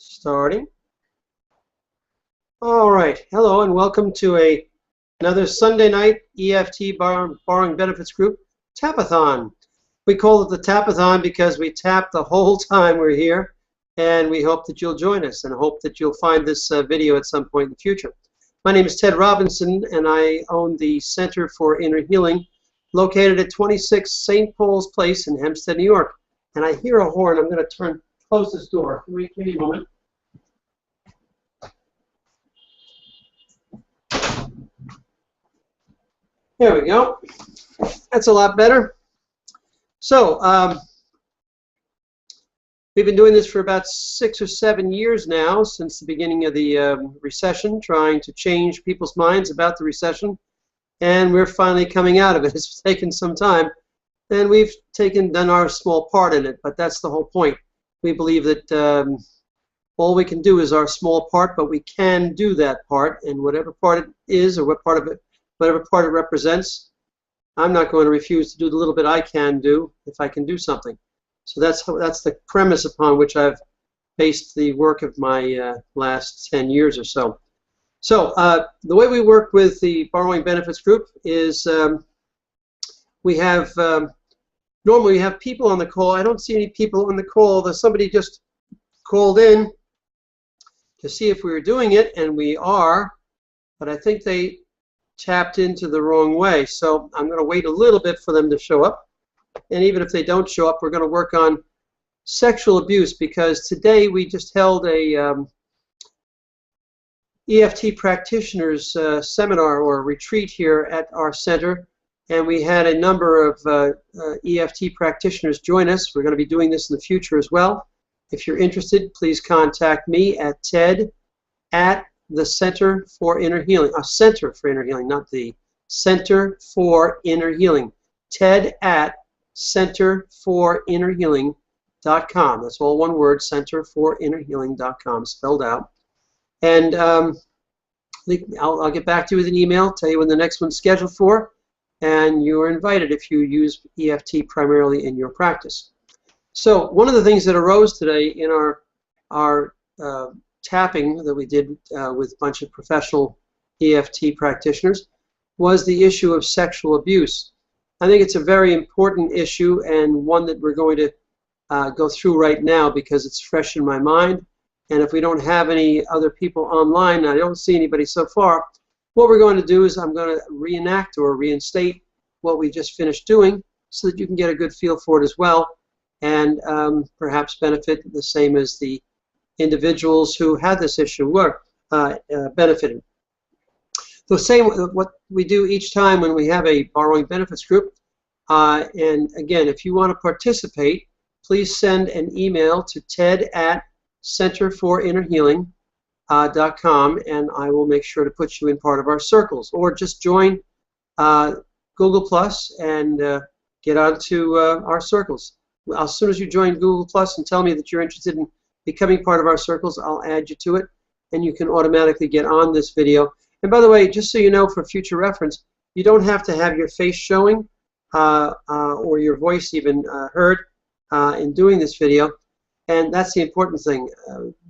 Starting. All right. Hello and welcome to another Sunday night EFT Borrowing Benefits Group Tapathon. We call it the Tapathon because we tap the whole time we're here, and we hope that you'll join us and hope that you'll find this video at some point in the future. My name is Ted Robinson, and I own the Center for Inner Healing located at 26 St. Paul's Place in Hempstead, New York. And I hear a horn. I'm going to close this door. Give me a moment. There we go. That's a lot better. So we've been doing this for about 6 or 7 years now, since the beginning of the recession, trying to change people's minds about the recession, and we're finally coming out of it. It's taken some time, and we've done our small part in it, but that's the whole point. We believe that all we can do is our small part, but we can do that part, and whatever part it is, or whatever part it represents, I'm not going to refuse to do the little bit I can do if I can do something. So that's the premise upon which I've based the work of my last 10 years or so. So the way we work with the Borrowing Benefits Group is we have normally we have people on the call. I don't see any people on the call. There's somebody just called in to see if we were doing it, and we are, but I think they tapped into the wrong way. So I'm going to wait a little bit for them to show up. And even if they don't show up, we're going to work on sexual abuse, because today we just held a EFT practitioners seminar or retreat here at our center, and we had a number of EFT practitioners join us. We're going to be doing this in the future as well. If you're interested, please contact me at Ted at the Center for Inner Healing. Center for Inner Healing, not the Center for Inner Healing. Ted at centerforinnerhealing.com. That's all one word, centerforinnerhealing.com, spelled out. And I'll get back to you with an email, tell you when the next one's scheduled for, and you're invited if you use EFT primarily in your practice. So one of the things that arose today in our tapping that we did with a bunch of professional EFT practitioners was the issue of sexual abuse. I think it's a very important issue, and one that we're going to go through right now because it's fresh in my mind. And if we don't have any other people online, I don't see anybody so far, what we're going to do is I'm going to reenact or reinstate what we just finished doing so that you can get a good feel for it as well, and perhaps benefit the same as the individuals who had this issue were benefited. The same what we do each time when we have a borrowing benefits group. And again, if you want to participate, please send an email to Ted at centerforinnerhealing.com, and I will make sure to put you in part of our circles. Or just join Google Plus and get onto our circles. As soon as you join Google Plus and tell me that you're interested in becoming part of our circles, I'll add you to it, and you can automatically get on this video. And by the way, just so you know, for future reference, you don't have to have your face showing or your voice even heard in doing this video, and that's the important thing.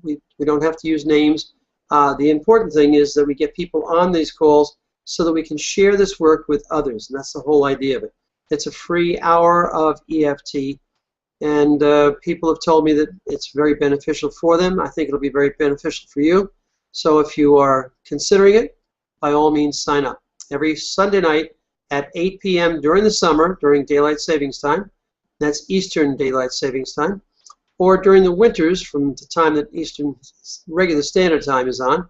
We don't have to use names. The important thing is that we get people on these calls so that we can share this work with others, and that's the whole idea of it. It's a free hour of EFT, and people have told me that it's very beneficial for them. I think it'll be very beneficial for you. So if you are considering it, by all means sign up. Every Sunday night at 8 p.m. during the summer, during Daylight Savings Time, that's Eastern Daylight Savings Time, or during the winters from the time that Eastern Regular Standard Time is on,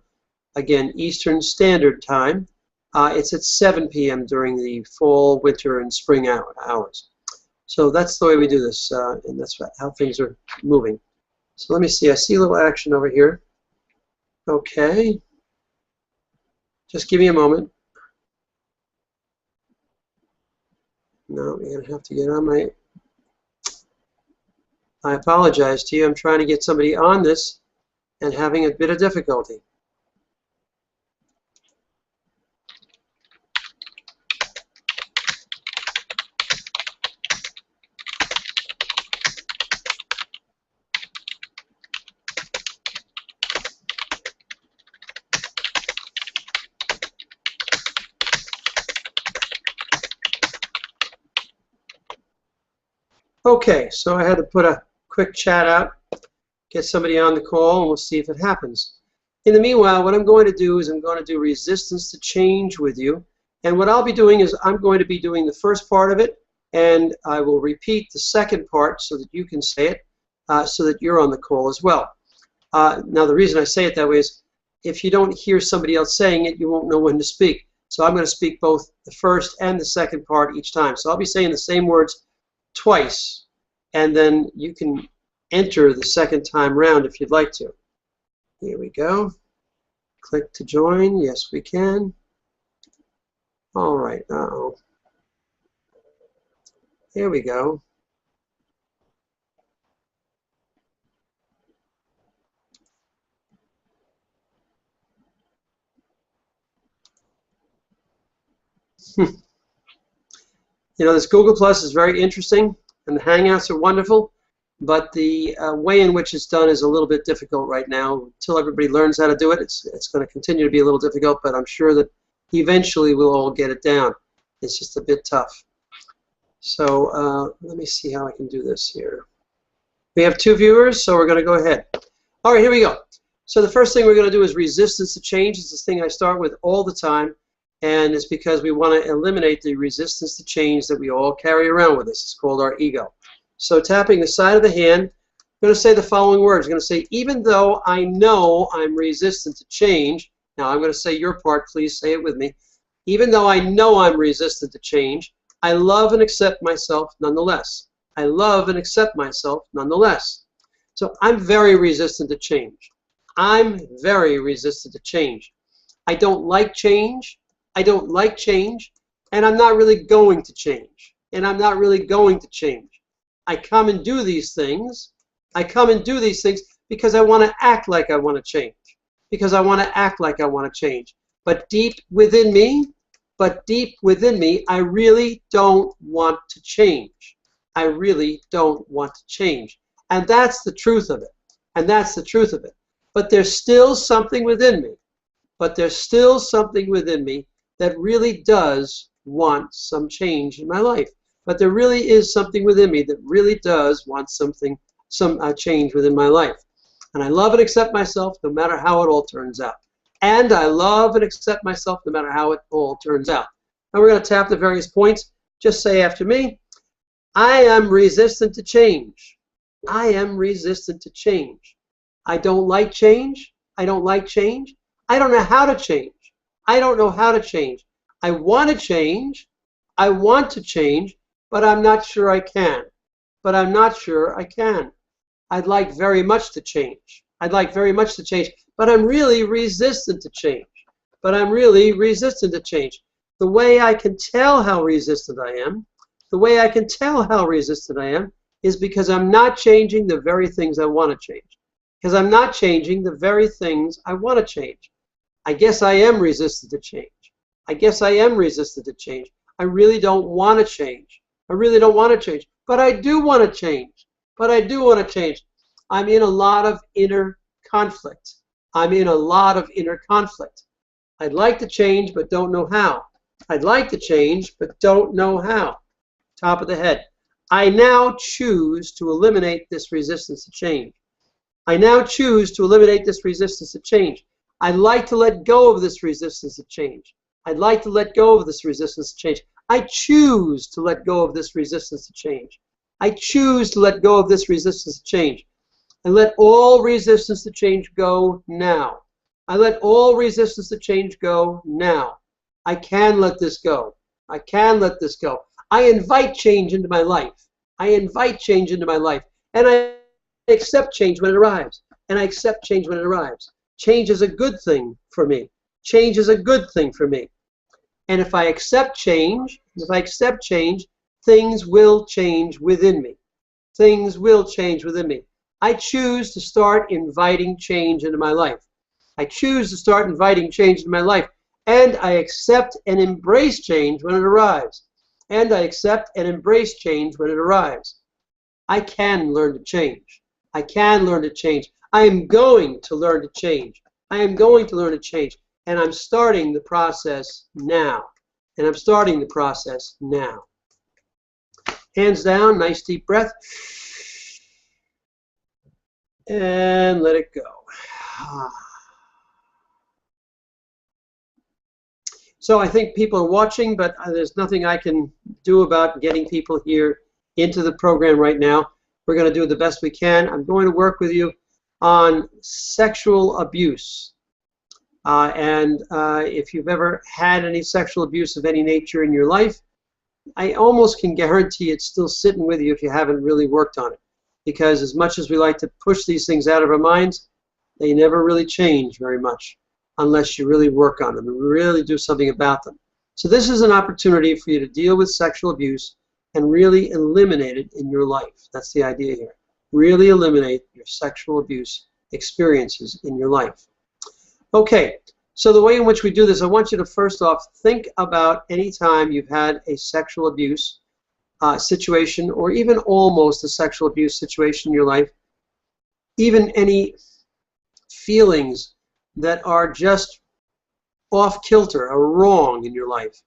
again, Eastern Standard Time, it's at 7 p.m. during the fall, winter, and spring hours. So that's the way we do this, and that's how things are moving. So let me see. I see a little action over here. Okay. Just give me a moment. No, you're going to have to get on my... I apologize to you. I'm trying to get somebody on this and having a bit of difficulty. Okay, so I had to put a quick chat out, get somebody on the call, and we'll see if it happens. In the meanwhile, what I'm going to do is I'm going to do resistance to change with you. And what I'll be doing is I'm going to be doing the first part of it, and I will repeat the second part so that you can say it, so that you're on the call as well. Now, the reason I say it that way is if you don't hear somebody else saying it, you won't know when to speak. So I'm going to speak both the first and the second part each time. So I'll be saying the same words twice, and then you can enter the second time round if you'd like to. Here we go. Click to join. Yes, we can. All right. Uh-oh. Here we go. You know, this Google Plus is very interesting, and the Hangouts are wonderful, but the way in which it's done is a little bit difficult right now. Until everybody learns how to do it, it's going to continue to be a little difficult, but I'm sure that eventually we'll all get it down. It's just a bit tough. So let me see how I can do this here. We have 2 viewers, so we're going to go ahead. All right, here we go. So the first thing we're going to do is resistance to change. It's this thing I start with all the time, and it's because we want to eliminate the resistance to change that we all carry around with us. It's called our ego. So tapping the side of the hand, I'm going to say the following words. I'm going to say, even though I know I'm resistant to change, now I'm going to say your part, please say it with me. Even though I know I'm resistant to change, I love and accept myself nonetheless. I love and accept myself nonetheless. So I'm very resistant to change. I'm very resistant to change. I don't like change. I don't like change, and I'm not really going to change. And I'm not really going to change. I come and do these things. I come and do these things because I want to act like I want to change. Because I want to act like I want to change. But deep within me, I really don't want to change. I really don't want to change. And that's the truth of it. And that's the truth of it. But there's still something within me. But there's still something within me that really does want some change in my life. But there really is something within me that really does want some change within my life. And I love and accept myself no matter how it all turns out. And I love and accept myself no matter how it all turns out. Now we're going to tap the various points. Just say after me, I am resistant to change. I am resistant to change. I don't like change. I don't like change. I don't know how to change. I don't know how to change. I want to change. I want to change, but I'm not sure I can. But I'm not sure I can. I'd like very much to change. I'd like very much to change, but I'm really resistant to change. But I'm really resistant to change. The way I can tell how resistant I am, is because I'm not changing the very things I want to change. Because I'm not changing the very things I want to change. I guess I am resistant to change. I guess I am resistant to change. I really don't want to change. I really don't want to change. But I do want to change. But I do want to change. I'm in a lot of inner conflict. I'm in a lot of inner conflict. I'd like to change, but don't know how. I'd like to change, but don't know how. Top of the head. I now choose to eliminate this resistance to change. I now choose to eliminate this resistance to change. I'd like to let go of this resistance to change. I'd like to let go of this resistance to change. I choose to let go of this resistance to change. I choose to let go of this resistance to change. I let all resistance to change go now. I let all resistance to change go now. I can let this go. I can let this go. I invite change into my life. I invite change into my life. And I accept change when it arrives. And I accept change when it arrives. Change is a good thing for me. Change is a good thing for me. And if I accept change, things will change within me. Things will change within me. I choose to start inviting change into my life. I choose to start inviting change into my life. And I accept and embrace change when it arrives. And I accept and embrace change when it arrives. I can learn to change. I can learn to change. I am going to learn to change. I am going to learn to change. And I'm starting the process now. And I'm starting the process now. Hands down, nice deep breath. And let it go. So I think people are watching, but there's nothing I can do about getting people here into the program right now. We're going to do the best we can. I'm going to work with you on sexual abuse. If you've ever had any sexual abuse of any nature in your life, I almost can guarantee it's still sitting with you if you haven't really worked on it. Because as much as we like to push these things out of our minds, they never really change very much unless you really work on them and really do something about them. So this is an opportunity for you to deal with sexual abuse and really eliminate it in your life. That's the idea here. Really eliminate your sexual abuse experiences in your life. Okay, so the way in which we do this, I want you to first off think about any time you've had a sexual abuse situation, or even almost a sexual abuse situation in your life, even any feelings that are just off kilter or wrong in your life.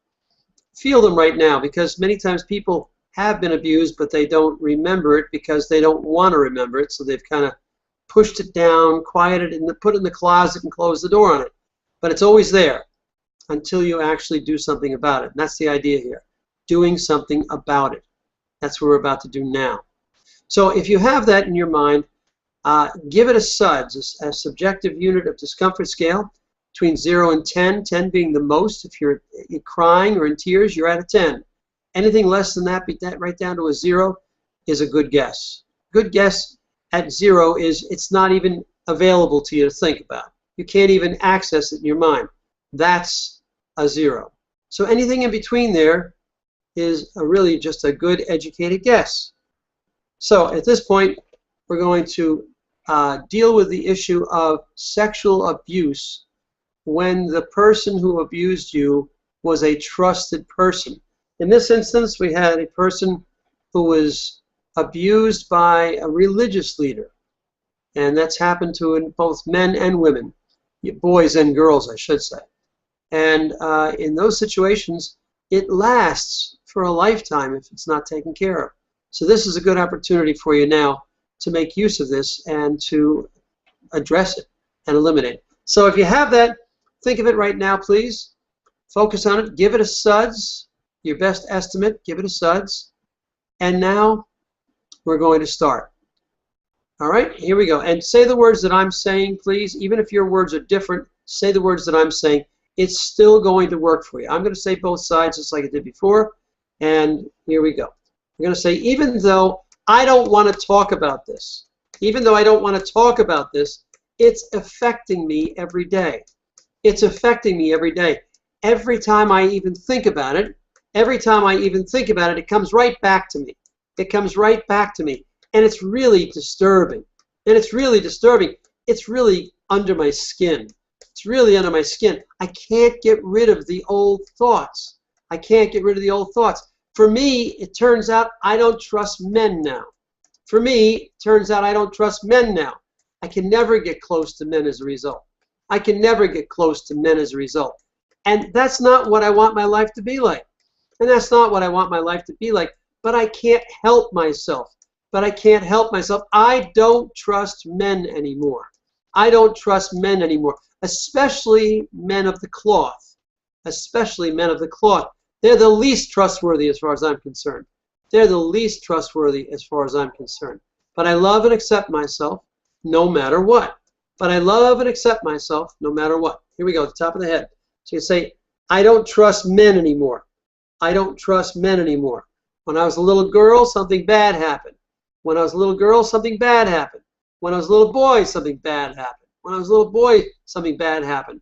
Feel them right now, because many times people have been abused, but they don't remember it because they don't want to remember it, so they've kind of pushed it down, quieted it, and put it in the closet and closed the door on it. But it's always there until you actually do something about it. And that's the idea here, doing something about it. That's what we're about to do now. So if you have that in your mind, give it a SUDS, a subjective unit of discomfort scale, between 0 and 10, 10 being the most. If you're crying or in tears, you're at a 10. Anything less than that, right down to a 0, is a good guess. Good guess at 0 is it's not even available to you to think about. You can't even access it in your mind. That's a 0. So anything in between there is really just a good educated guess. So at this point, we're going to deal with the issue of sexual abuse when the person who abused you was a trusted person. In this instance, we had a person who was abused by a religious leader. And that's happened to both men and women, boys and girls, I should say. And in those situations, it lasts for a lifetime if it's not taken care of. So this is a good opportunity for you now to make use of this and to address it and eliminate it. So if you have that, think of it right now, please. Focus on it. Give it a SUDS, your best estimate. Give it a SUDS. And now we're going to start. All right, here we go. And say the words that I'm saying, please. Even if your words are different, say the words that I'm saying. It's still going to work for you. I'm going to say both sides just like I did before. And here we go. I'm going to say, even though I don't want to talk about this, even though I don't want to talk about this, it's affecting me every day. It's affecting me every day. Every time I even think about it, it comes right back to me. It comes right back to me. And it's really disturbing. It's really under my skin. It's really under my skin. I can't get rid of the old thoughts. For me, it turns out I don't trust men now. I can never get close to men as a result. And that's not what I want my life to be like. But I can't help myself. I don't trust men anymore. Especially men of the cloth. They're the least trustworthy as far as I'm concerned. But I love and accept myself no matter what. Here we go, at the top of the head. So you say, I don't trust men anymore. When I was a little girl, something bad happened. When I was a little girl, something bad happened. When I was a little boy, something bad happened.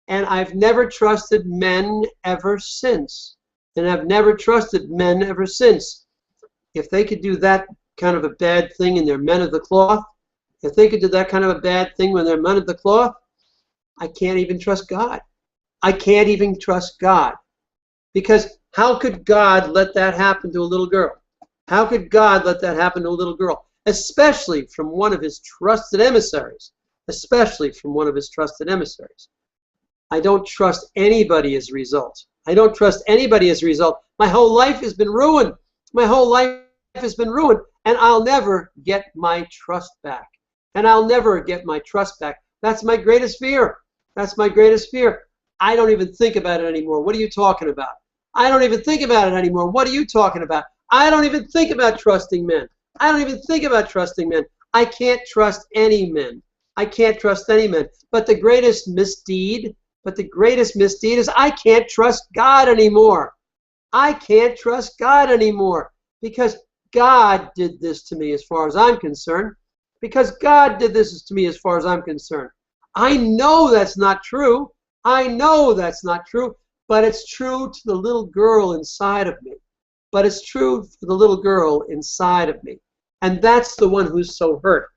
And I've never trusted men ever since. If they could do that kind of a bad thing and they're men of the cloth, I can't even trust God. Because how could God let that happen to a little girl? Especially from one of his trusted emissaries. I don't trust anybody as a result. My whole life has been ruined My whole life has been ruined, and I'll never get my trust back. And I'll never get my trust back. That's my greatest fear. That's my greatest fear. I don't even think about it anymore. What are you talking about? I don't even think about it anymore. What are you talking about? I don't even think about trusting men. I don't even think about trusting men. I can't trust any men. I can't trust any men. But the greatest misdeed is I can't trust God anymore. I can't trust God anymore because God did this to me as far as I'm concerned. Because God did this to me as far as I'm concerned. I know that's not true. I know that's not true, but it's true to the little girl inside of me. But it's true for the little girl inside of me. And that's the one who's so hurt.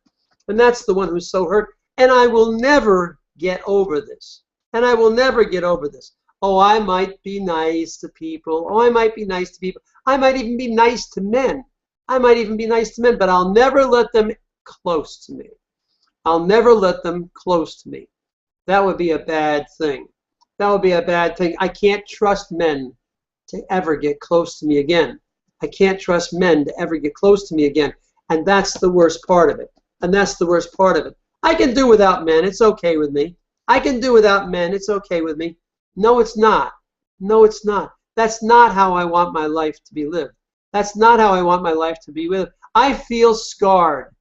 And that's the one who's so hurt. And I will never get over this. And I will never get over this. Oh, I might be nice to people. Oh, I might be nice to people. I might even be nice to men. I might even be nice to men, but I'll never let them close to me. I'll never let them close to me. That would be a bad thing. That would be a bad thing. I can't trust men to ever get close to me again. I can't trust men to ever get close to me again. And that's the worst part of it. And that's the worst part of it. I can do without men. It's okay with me. I can do without men. It's okay with me. No, it's not. No, it's not. That's not how I want my life to be lived. That's not how I want my life to be lived. I feel scarred.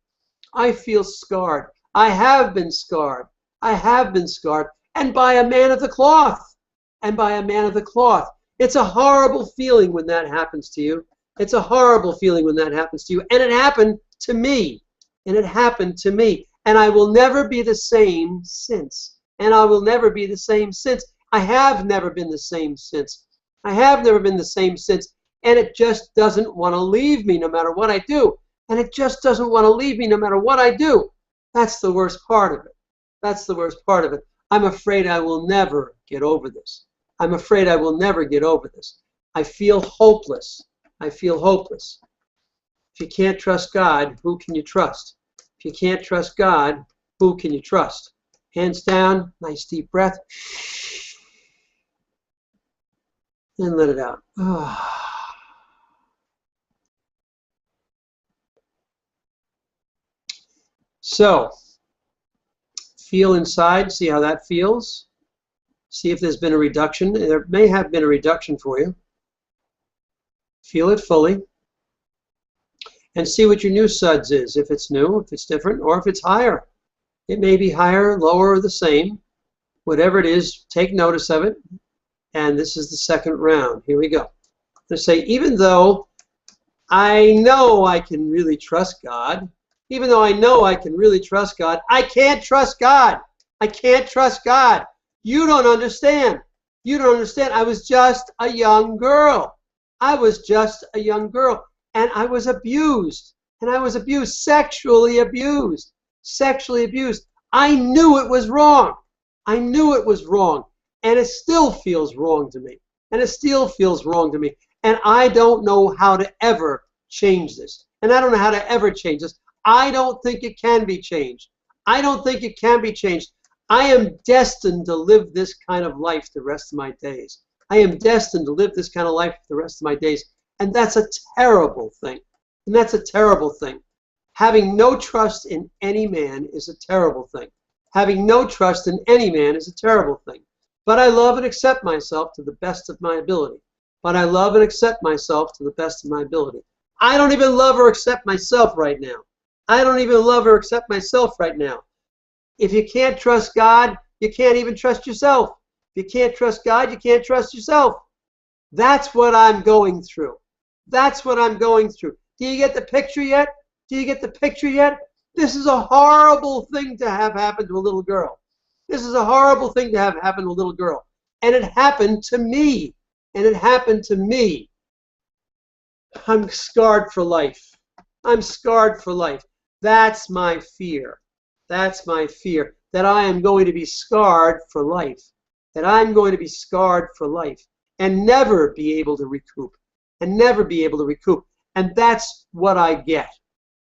I feel scarred. I have been scarred. I have been scarred. And by a man of the cloth. And by a man of the cloth. It's a horrible feeling when that happens to you. It's a horrible feeling when that happens to you. And it happened to me. And it happened to me. And I will never be the same since. And I will never be the same since. I have never been the same since. I have never been the same since. And it just doesn't want to leave me no matter what I do. And it just doesn't want to leave me no matter what I do. That's the worst part of it. That's the worst part of it. I'm afraid I will never get over this. I'm afraid I will never get over this. I feel hopeless. I feel hopeless. If you can't trust God, who can you trust? If you can't trust God, who can you trust? Hands down, nice deep breath. And let it out. So, feel inside, see how that feels. See if there's been a reduction. There may have been a reduction for you. Feel it fully. And see what your new SUDS is, if it's new, if it's different, or if it's higher. It may be higher, lower, or the same. Whatever it is, take notice of it. And this is the second round. Here we go. Let's say, even though I know I can really trust God, even though I know I can really trust God, I can't trust God. I can't trust God. You don't understand. You don't understand. I was just a young girl. I was just a young girl. And I was abused. And I was abused, sexually abused. Sexually abused. I knew it was wrong. I knew it was wrong. And it still feels wrong to me. And it still feels wrong to me. And I don't know how to ever change this. And I don't know how to ever change this. I don't think it can be changed. I don't think it can be changed. I am destined to live this kind of life the rest of my days. I am destined to live this kind of life the rest of my days. And that's a terrible thing. And that's a terrible thing. Having no trust in any man is a terrible thing. Having no trust in any man is a terrible thing. But I love and accept myself to the best of my ability. But I love and accept myself to the best of my ability. I don't even love or accept myself right now. I don't even love or accept myself right now. If you can't trust God, you can't even trust yourself. If you can't trust God, you can't trust yourself. That's what I'm going through. That's what I'm going through. Do you get the picture yet? Do you get the picture yet? This is a horrible thing to have happen to a little girl. This is a horrible thing to have happen to a little girl. And it happened to me. And it happened to me. I'm scarred for life. I'm scarred for life. That's my fear. That's my fear. That I am going to be scarred for life. That I'm going to be scarred for life. And never be able to recoup. And never be able to recoup. And that's what I get.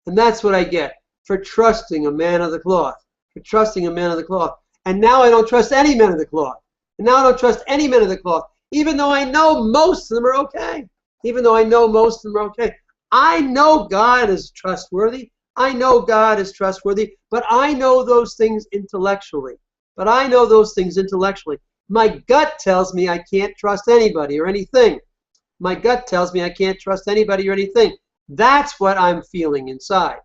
And that's what I get for trusting a man of the cloth. For trusting a man of the cloth. And now I don't trust any men of the cloth. And now I don't trust any men of the cloth. Even though I know most of them are okay. Even though I know most of them are okay. I know God is trustworthy. I know God is trustworthy, but I know those things intellectually. But I know those things intellectually. My gut tells me I can't trust anybody or anything. My gut tells me I can't trust anybody or anything. That's what I'm feeling inside.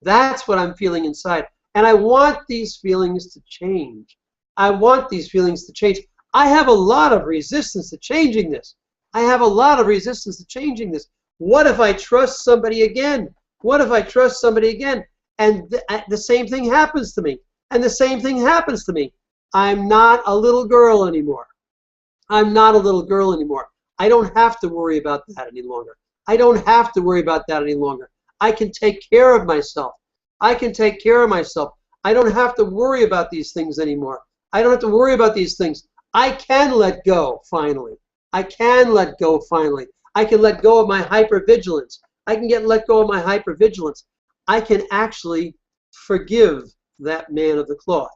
That's what I'm feeling inside. And I want these feelings to change. I want these feelings to change. I have a lot of resistance to changing this. I have a lot of resistance to changing this. What if I trust somebody again? What if I trust somebody again? And the same thing happens to me. And the same thing happens to me. I'm not a little girl anymore. I'm not a little girl anymore. I don't have to worry about that any longer. I don't have to worry about that any longer. I can take care of myself. I can take care of myself. I don't have to worry about these things anymore. I don't have to worry about these things. I can let go finally. I can let go finally. I can let go of my hypervigilance. I can let go of my hypervigilance. I can actually forgive that man of the cloth.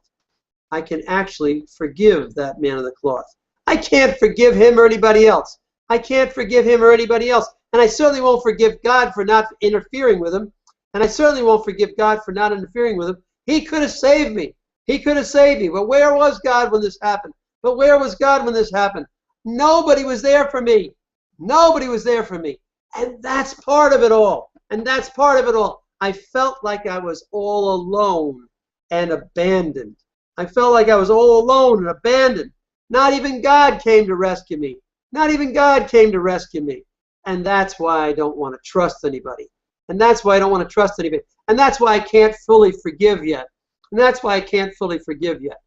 I can actually forgive that man of the cloth. I can't forgive him or anybody else. I can't forgive him or anybody else. And I certainly won't forgive God for not interfering with him. And I certainly won't forgive God for not interfering with him. He could have saved me. He could have saved me. But where was God when this happened? But where was God when this happened? Nobody was there for me. Nobody was there for me. And that's part of it all. And that's part of it all. I felt like I was all alone and abandoned. I felt like I was all alone and abandoned. Not even God came to rescue me. Not even God came to rescue me. And that's why I don't want to trust anybody. And that's why I don't want to trust anybody. And that's why I can't fully forgive yet. And that's why I can't fully forgive yet.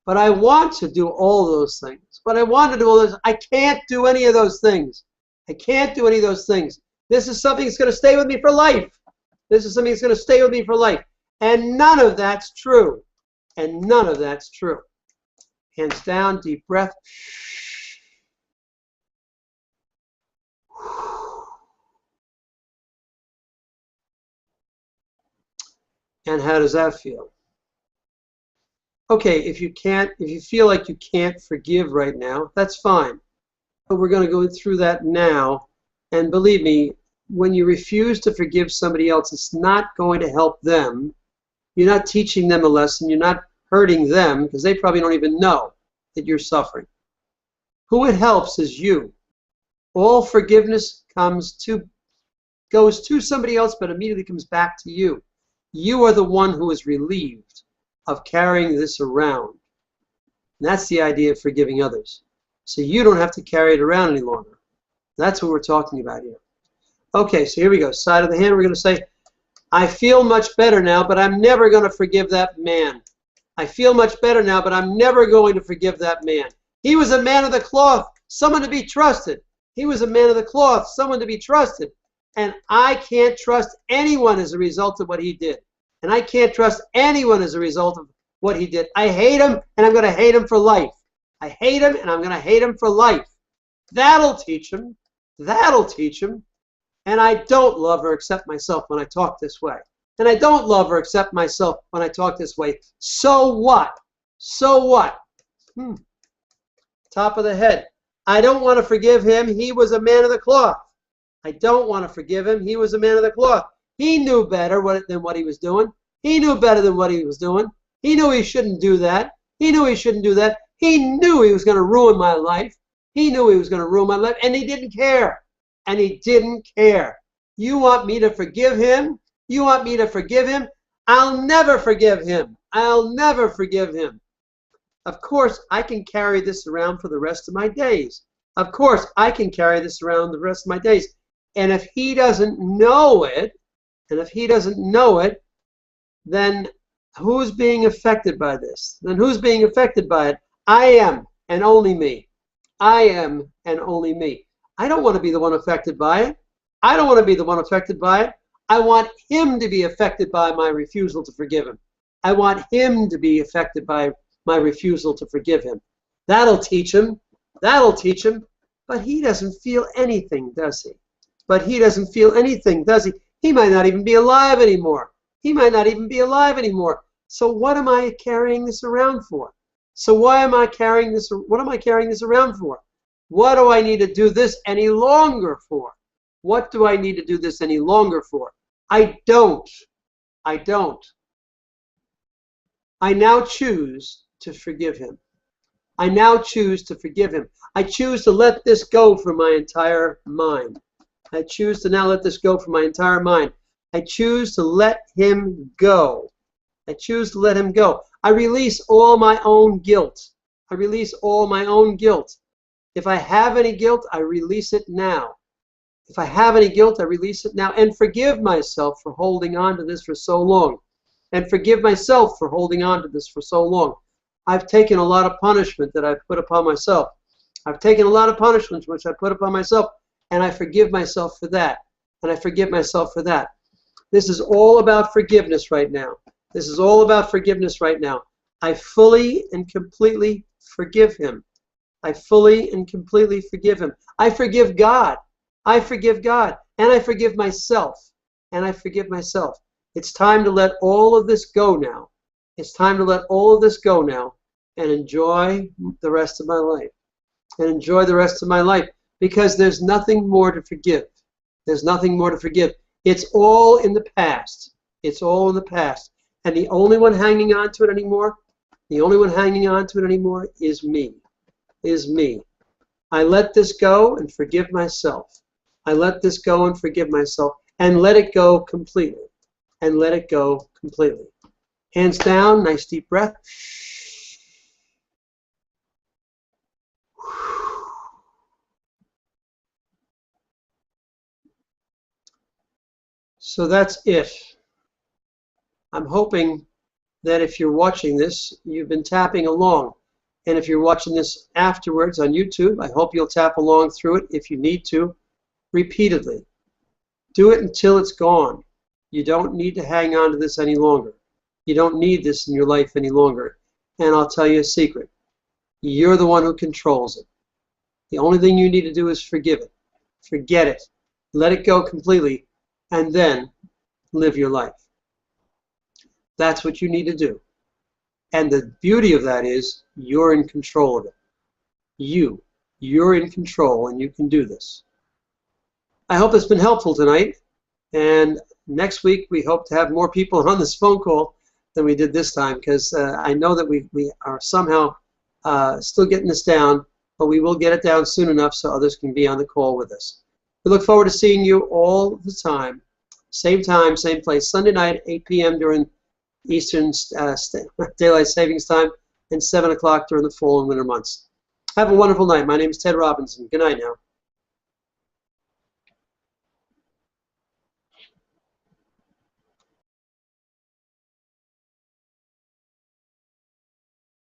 But I want to do all those things. But I want to do all those. I can't do any of those things. I can't do any of those things. This is something that's going to stay with me for life. This is something that's going to stay with me for life. And none of that's true. And none of that's true. Hands down, deep breath. And how does that feel? Okay, if you feel like you can't forgive right now, that's fine. But we're going to go through that now. And believe me, when you refuse to forgive somebody else, it's not going to help them. You're not teaching them a lesson. You're not hurting them because they probably don't even know that you're suffering. Who it helps is you. All forgiveness goes to somebody else, but immediately comes back to you. You are the one who is relieved of carrying this around. And that's the idea of forgiving others. So you don't have to carry it around any longer. That's what we're talking about here. Okay, so here we go. Side of the hand, we're going to say, I feel much better now, but I'm never going to forgive that man. I feel much better now, but I'm never going to forgive that man. He was a man of the cloth, someone to be trusted. He was a man of the cloth, someone to be trusted. And I can't trust anyone as a result of what he did. And I can't trust anyone as a result of what he did. I hate him, and I'm going to hate him for life. I hate him, and I'm going to hate him for life. That'll teach him. That'll teach him. And I don't love or accept myself when I talk this way. And I don't love or accept myself when I talk this way. So what? So what? Top of the head. I don't want to forgive him. He was a man of the cloth. I don't want to forgive him. He was a man of the cloth. He knew better than what he was doing. He knew better than what he was doing. He knew he shouldn't do that. He knew he shouldn't do that. He knew he was going to ruin my life. He knew he was going to ruin my life, and he didn't care. And he didn't care. You want me to forgive him? You want me to forgive him? I'll never forgive him. I'll never forgive him. Of course, I can carry this around for the rest of my days. Of course, I can carry this around the rest of my days. And if he doesn't know it, then who's being affected by this? Then who's being affected by it? I am, and only me. I am, and only me. I don't want to be the one affected by it. I don't want to be the one affected by it. I want him to be affected by my refusal to forgive him. I want him to be affected by my refusal to forgive him. That'll teach him. That'll teach him. But he doesn't feel anything, does he? But he doesn't feel anything, does he? He might not even be alive anymore. He might not even be alive anymore. So what am I carrying this around for? So why am I carrying this? What am I carrying this around for? What do I need to do this any longer for? What do I need to do this any longer for? I don't. I don't. I now choose to forgive him. I now choose to forgive him. I choose to let this go from my entire mind. I choose to now let this go from my entire mind. I choose to let him go. I choose to let him go. I release all my own guilt. I release all my own guilt. If I have any guilt, I release it now. If I have any guilt, I release it now. And forgive myself for holding on to this for so long. And forgive myself for holding on to this for so long. I've taken a lot of punishment that I've put upon myself. I've taken a lot of punishments which I put upon myself, and I forgive myself for that. And I forgive myself for that. This is all about forgiveness right now. This is all about forgiveness right now. I fully and completely forgive him. I fully and completely forgive him. I forgive God. I forgive God. And I forgive myself. And I forgive myself. It's time to let all of this go now. It's time to let all of this go now and enjoy the rest of my life. And enjoy the rest of my life. Because there's nothing more to forgive. There's nothing more to forgive. It's all in the past. It's all in the past. And the only one hanging on to it anymore, is me. Is me. I let this go and forgive myself. I let this go and forgive myself. And let it go completely. And let it go completely. Hands down, nice deep breath. So that's it. I'm hoping that if you're watching this, you've been tapping along. And if you're watching this afterwards on YouTube, I hope you'll tap along through it if you need to, repeatedly. Do it until it's gone. You don't need to hang on to this any longer. You don't need this in your life any longer. And I'll tell you a secret. You're the one who controls it. The only thing you need to do is forgive it. Forget it. Let it go completely, and then live your life. That's what you need to do. And the beauty of that is you're in control of it. You're in control, and you can do this. I hope it's been helpful tonight. And next week we hope to have more people on this phone call than we did this time, because I know that we are somehow still getting this down, but we will get it down soon enough so others can be on the call with us. We look forward to seeing you all the time, same place, Sunday night, 8 p.m. during Eastern Daylight Savings Time, and 7 o'clock during the fall and winter months. Have a wonderful night. My name is Ted Robinson. Good night now.